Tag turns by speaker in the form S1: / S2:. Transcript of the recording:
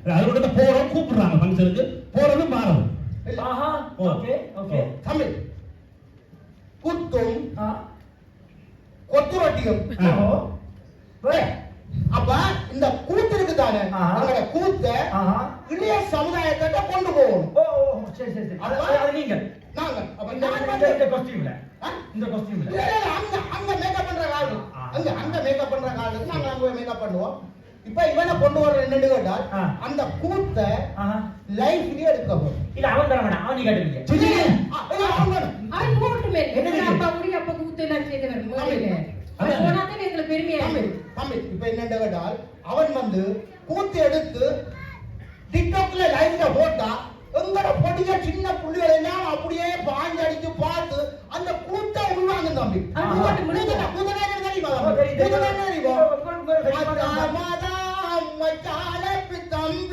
S1: அதோட போறோம் கூப்பிடுறாங்க ஃபங்க்ஷனுக்கு போறது மாறும்.
S2: ஆஹா ஓகே ஓகே
S3: தமிழ் குத்தும் கொத்துரட்டியும். அப்ப இந்த கூத்து இருக்கு தானே அவங்களோட கூத்த இளைய சமுதாயத்தை கொண்டு போகணும்.
S2: ஓ சரி சரி சரி அது நீங்க
S3: நாங்க அப்ப
S2: இந்த காஸ்டியூம்ல
S3: அங்க அங்க மேக்கப் பண்ற காலம் அங்க மேக்கப் பண்ற காலத்துக்கு நாங்க அங்க மேக்கப் பண்ணுவோம். இப்ப இவனை கொண்டு வர என்னன்னு கேட்டால் அந்த கூத்த லைஃப்லயே எடுக்க போறோம்.
S2: இல்ல அவன் தர வேணாம் அவன் நீ கேட்டுங்க
S4: அவன் போட்டுமே அப்பா முடி அப்பா கூத்து எல்லாம் செய்து வரும் போனாதான் எங்களுக்கு பெருமையா
S3: தமிழ் இப்ப என்னன்னு கேட்டால் அவன் வந்து கூத்து எடுத்து டிக்டாக்ல லைவ்ல போட்டா எங்கட பொடிய சின்ன புள்ளிகள் எல்லாம் அப்படியே பாஞ்சு அடிச்சு பார்த்து அந்த கூட்ட உருவாங்க தம்பி. தெரியுமா